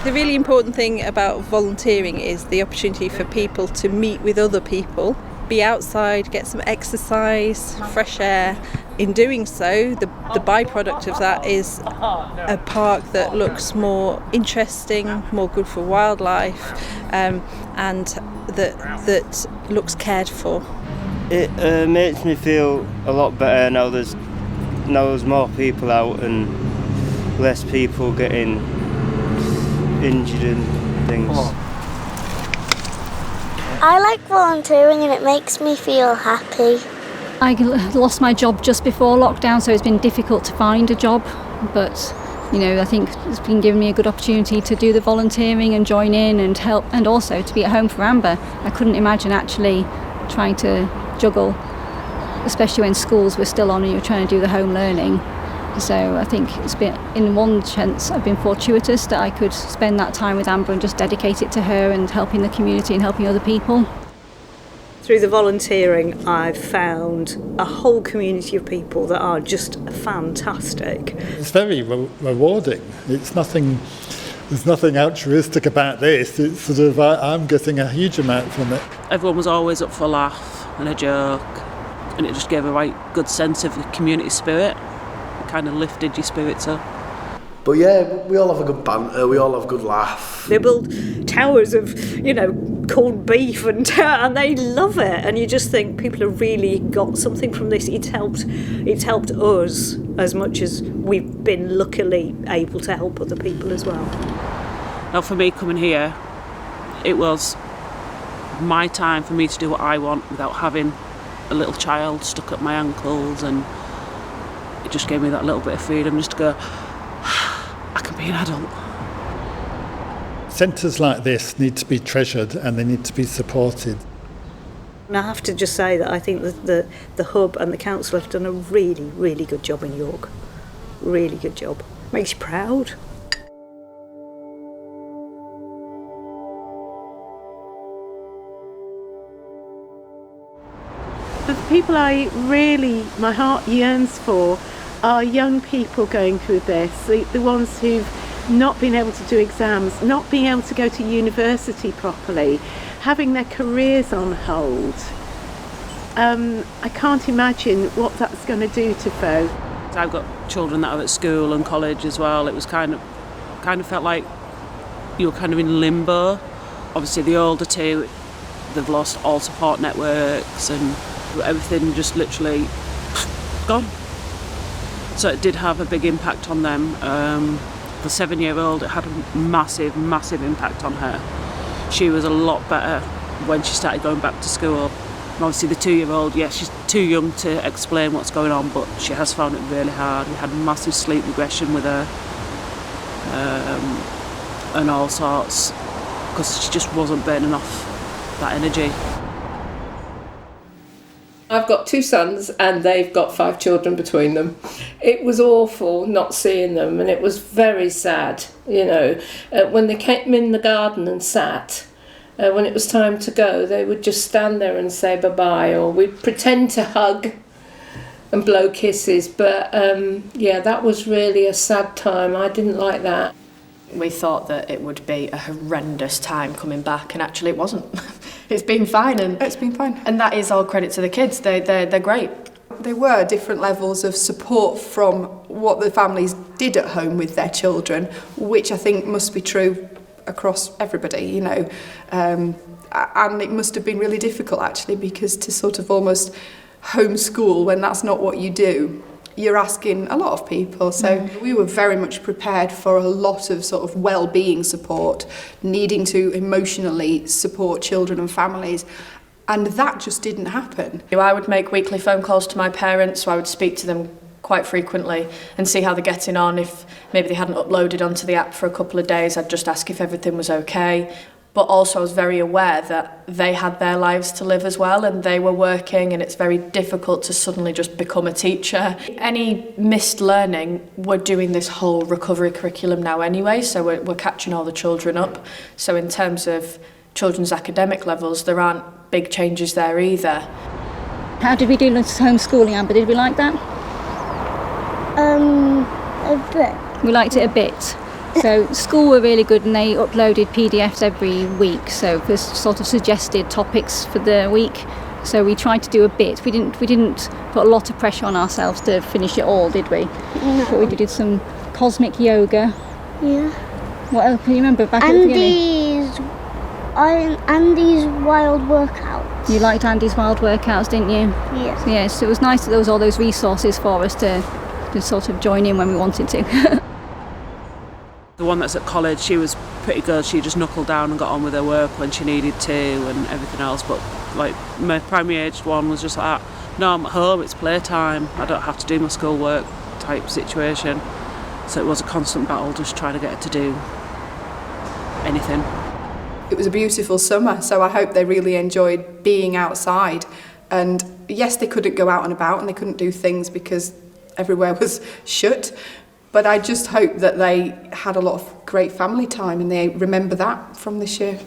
The really important thing about volunteering is the opportunity for people to meet with other people, be outside, get some exercise, fresh air. In doing so, the byproduct of that is a park that looks more interesting, more good for wildlife, and that looks cared for. It makes me feel a lot better now there's more people out and less people getting injured and things. I like volunteering and it makes me feel happy. I lost my job just before lockdown, so it's been difficult to find a job, but I think it's been giving me a good opportunity to do the volunteering and join in and help, and also to be at home for Amber. I couldn't imagine actually trying to juggle, especially when schools were still on and you're trying to do the home learning. So I think it's been, in one sense, I've been fortuitous that I could spend that time with Amber and just dedicate it to her and helping the community and helping other people. Through the volunteering, I've found a whole community of people that are just fantastic. It's very rewarding. There's nothing altruistic about this. It's sort of, I'm getting a huge amount from it. Everyone was always up for a laugh and a joke, and it just gave a right good sense of the community spirit. It kind of lifted your spirits up. But yeah, we all have a good banter, we all have a good laugh. They build towers of, corned beef and they love it. And you just think people have really got something from this. It's helped us as much as we've been luckily able to help other people as well. Now for me coming here, it was my time for me to do what I want without having a little child stuck at my ankles, and it just gave me that little bit of freedom just to go, I can be an adult. Centres like this need to be treasured and they need to be supported. And I have to just say that I think that the Hub and the Council have done a really, really good job in York. Really good job. Makes you proud. The people my heart yearns for are young people going through this, the ones who've not been able to do exams, not being able to go to university properly, having their careers on hold. I can't imagine what that's going to do to folk. I've got children that are at school and college as well. It was kind of felt like you were kind of in limbo. Obviously the older two, they've lost all support networks and everything just literally gone. So it did have a big impact on them. The 7-year-old, it had a massive, massive impact on her. She was a lot better when she started going back to school. And obviously the 2-year-old, she's too young to explain what's going on, but she has found it really hard. We had massive sleep regression with her, and all sorts, because she just wasn't burning off that energy. I've got 2 sons and they've got 5 children between them. It was awful not seeing them, and it was very sad, when they came in the garden and sat, when it was time to go, they would just stand there and say bye-bye, or we'd pretend to hug and blow kisses, but that was really a sad time. I didn't like that. We thought that it would be a horrendous time coming back, and actually it wasn't. It's been fine. It's been fine. And that is all credit to the kids. They're great. There were different levels of support from what the families did at home with their children, which I think must be true across everybody, and it must have been really difficult actually, because to sort of almost homeschool when that's not what you do, you're asking a lot of people. So we were very much prepared for a lot of sort of well-being support, needing to emotionally support children and families. And that just didn't happen. I would make weekly phone calls to my parents, so I would speak to them quite frequently and see how they're getting on. If maybe they hadn't uploaded onto the app for a couple of days, I'd just ask if everything was okay. But also I was very aware that they had their lives to live as well, and they were working, and it's very difficult to suddenly just become a teacher. Any missed learning, we're doing this whole recovery curriculum now anyway, so we're catching all the children up. So in terms of children's academic levels, there aren't big changes there either. How did we do homeschooling, Amber? Did we like that? A bit. We liked it a bit. So school were really good, and they uploaded PDFs every week, so for sort of suggested topics for the week. So we tried to do a bit. We didn't put a lot of pressure on ourselves to finish it all, did we? No. But we did some cosmic yoga. Yeah. What else can you remember back at the beginning? Andy's wild workouts. You liked Andy's wild workouts, didn't you? Yes. Yes, it was nice that there was all those resources for us to sort of join in when we wanted to. The one that's at college, she was pretty good. She just knuckled down and got on with her work when she needed to and everything else. But like my primary aged one was just like, no, I'm at home, it's playtime, I don't have to do my schoolwork type situation. So it was a constant battle just trying to get her to do anything. It was a beautiful summer, so I hope they really enjoyed being outside. And yes, they couldn't go out and about and they couldn't do things because everywhere was shut. But I just hope that they had a lot of great family time and they remember that from this year.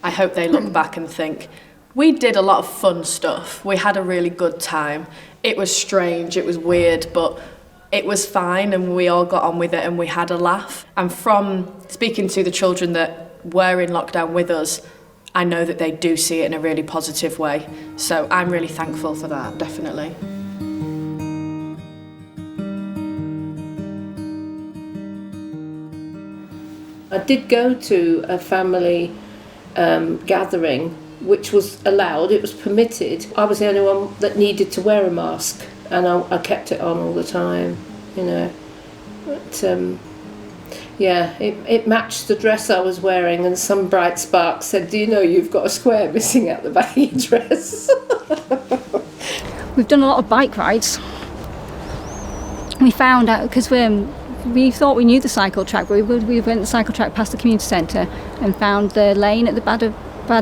I hope they look back and think, we did a lot of fun stuff. We had a really good time. It was strange, it was weird, but it was fine and we all got on with it and we had a laugh. And from speaking to the children that were in lockdown with us, I know that they do see it in a really positive way. So I'm really thankful for that, definitely. I did go to a family gathering, which was allowed, it was permitted. I was the only one that needed to wear a mask, and I kept it on all the time, you know. But yeah, it matched the dress I was wearing, and some bright spark said, do you know you've got a square missing out the back of your dress? We've done a lot of bike rides. We found out, because we thought we knew the cycle track, but we went the cycle track past the community centre and found the lane at the Bad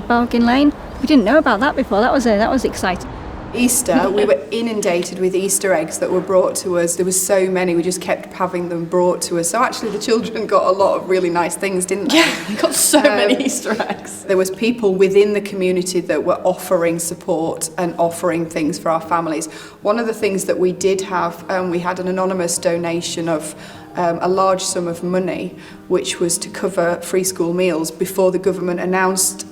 Bargain Lane. We didn't know about that before. That was exciting. Easter, we were inundated with Easter eggs that were brought to us. There were so many, we just kept having them brought to us. So actually the children got a lot of really nice things, didn't they? Yeah, they got so many Easter eggs. There was people within the community that were offering support and offering things for our families. One of the things that we did have, we had an anonymous donation of a large sum of money, which was to cover free school meals before the government announced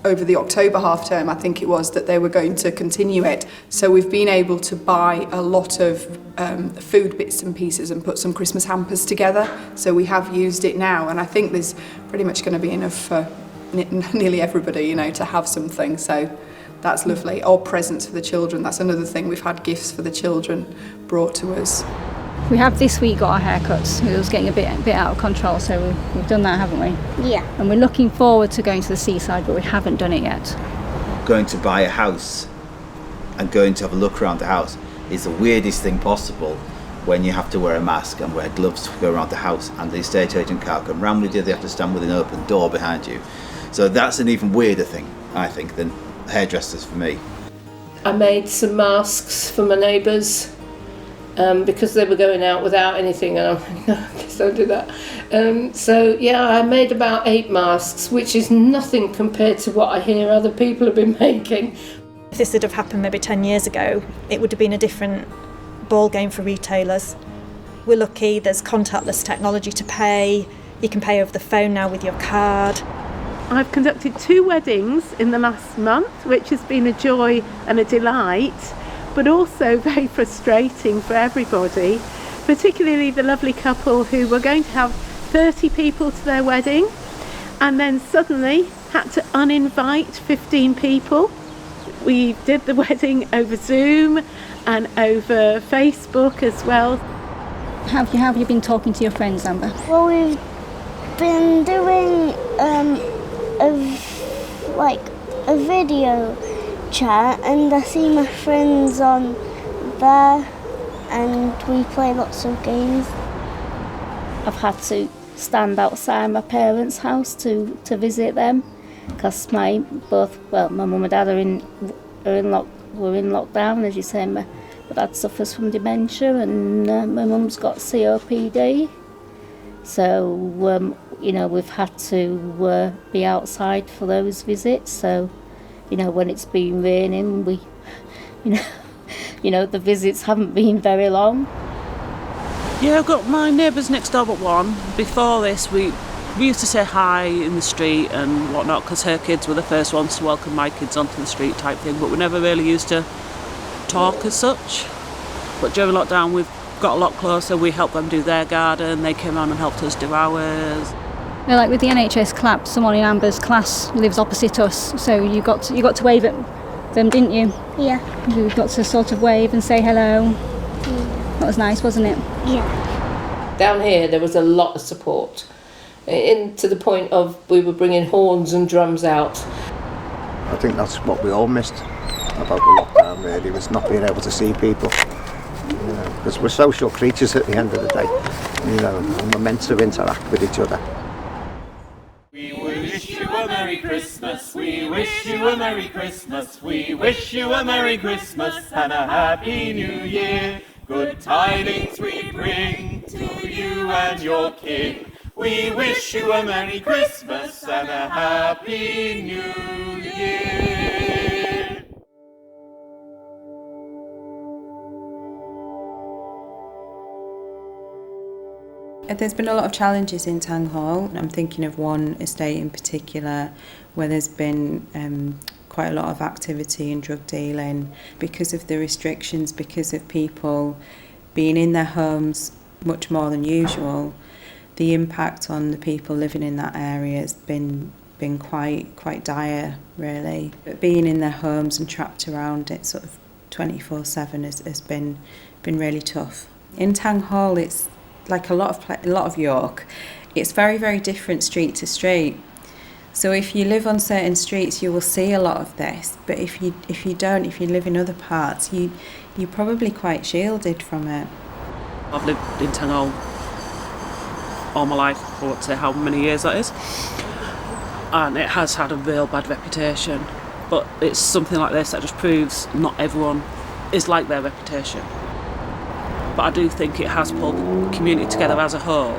over the October half term, I think it was, that they were going to continue it. So we've been able to buy a lot of food bits and pieces and put some Christmas hampers together. So we have used it now, and I think there's pretty much going to be enough for nearly everybody, you know, to have something. So that's lovely. Or presents for the children. That's another thing. We've had gifts for the children brought to us. We have this week got our haircuts. It was getting a bit out of control, so we've done that, haven't we? Yeah. And we're looking forward to going to the seaside, but we haven't done it yet. Going to buy a house and going to have a look around the house is the weirdest thing possible when you have to wear a mask and wear gloves to go around the house, and the estate agent can't come round with you, they have to stand with an open door behind you. So that's an even weirder thing, I think, than hairdressers for me. I made some masks for my neighbours. Because they were going out without anything, and I'm like, no, please don't do that. So yeah, I made about 8 masks, which is nothing compared to what I hear other people have been making. If this had have happened maybe 10 years ago, it would have been a different ball game for retailers. We're lucky there's contactless technology to pay. You can pay over the phone now with your card. I've conducted 2 weddings in the last month, which has been a joy and a delight, but also very frustrating for everybody, particularly the lovely couple who were going to have 30 people to their wedding and then suddenly had to uninvite 15 people. We did the wedding over Zoom and over Facebook as well. How have you been talking to your friends, Amber? Well, we've been doing a video chat, and I see my friends on there and we play lots of games. I've had to stand outside my parents' house to visit them because my mum and dad were in lockdown, as you say. My dad suffers from dementia and my mum's got COPD. So, we've had to be outside for those visits. So, when it's been raining, the visits haven't been very long. Yeah, I've got my neighbours next door but one. Before this, we used to say hi in the street and whatnot because her kids were the first ones to welcome my kids onto the street type thing, but we never really used to talk as such. But during lockdown, we've got a lot closer. We helped them do their garden. They came on and helped us do ours. You know, like with the NHS clap, someone in Amber's class lives opposite us, so you got to wave at them, didn't you? Yeah. You got to sort of wave and say hello. Yeah. That was nice, wasn't it? Yeah. Down here there was a lot of support, to the point of we were bringing horns and drums out. I think that's what we all missed about the lockdown, really, was not being able to see people. Because we're social creatures at the end of the day, and we're meant to interact with each other. We wish you a Merry Christmas, we wish you a Merry Christmas, we wish you a Merry Christmas and a Happy New Year. Good tidings we bring to you and your kin. We wish you a Merry Christmas and a Happy New Year. There's been a lot of challenges in Tang Hall. I'm thinking of one estate in particular where there's been quite a lot of activity and drug dealing because of the restrictions, because of people being in their homes much more than usual. The impact on the people living in that area has been quite dire, really. But being in their homes and trapped around it sort of 24/7 has been really tough. In Tang Hall, it's like a lot of York. It's very, very different street to street. So if you live on certain streets, you will see a lot of this. But if you live in other parts, you're probably quite shielded from it. I've lived in Tang Hall all my life, I won't say how many years that is, and it has had a real bad reputation. But it's something like this that just proves not everyone is like their reputation. But I do think it has pulled the community together as a whole.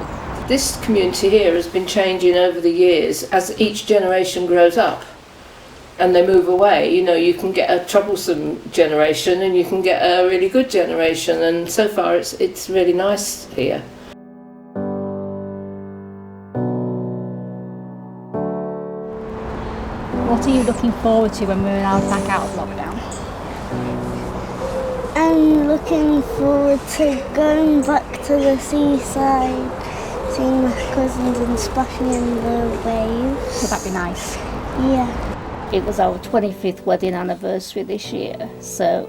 This community here has been changing over the years as each generation grows up and they move away. You can get a troublesome generation and you can get a really good generation, and so far it's really nice here. What are you looking forward to when we're allowed back out of lockdown? I'm looking forward to going back to the seaside, seeing my cousins and splashing in the waves. Would that be nice? Yeah. It was our 25th wedding anniversary this year, so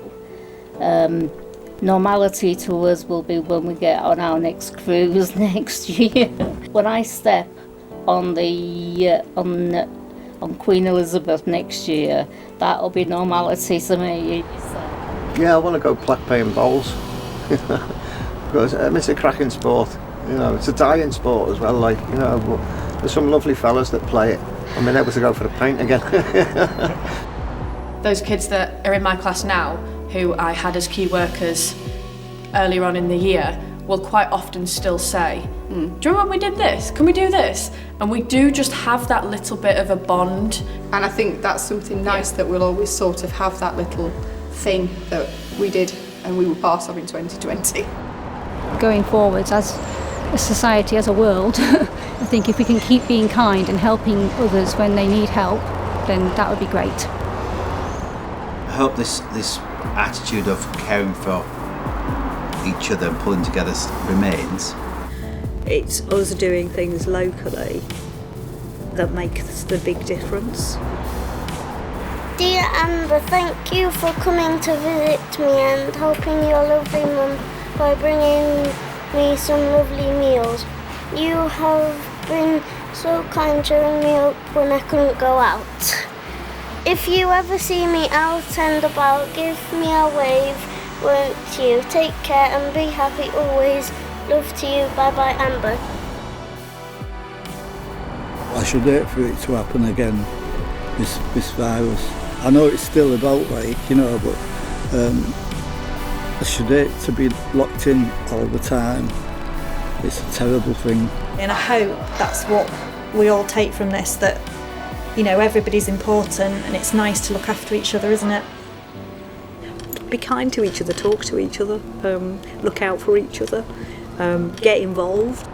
normality to us will be when we get on our next cruise next year. When I step on the on Queen Elizabeth next year, that'll be normality to me. Yeah, I want to go black paying bowls because it's a cracking sport. It's a dying sport as well. There's some lovely fellas that play it. I'm able to go for a pint again. Those kids that are in my class now, who I had as key workers earlier on in the year, will quite often still say, do you remember when we did this? Can we do this? And we do just have that little bit of a bond. And I think that's something nice that we'll always sort of have that little thing that we did and we were part of in 2020. Going forwards as a society, as a world, I think if we can keep being kind and helping others when they need help, then that would be great. I hope this attitude of caring for each other and pulling together remains. It's us doing things locally that makes the big difference. Dear Amber, thank you for coming to visit me and helping your lovely mum by bringing me some lovely meals. You have been so kind cheering me up when I couldn't go out. If you ever see me out and about, give me a wave, won't you? Take care and be happy always. Love to you. Bye bye, Amber. I should hate for it to happen again, this virus. I know it's still about, but I should hate to be locked in all the time. It's a terrible thing. And I hope that's what we all take from this, that, everybody's important and it's nice to look after each other, isn't it? Be kind to each other, talk to each other, look out for each other. get involved.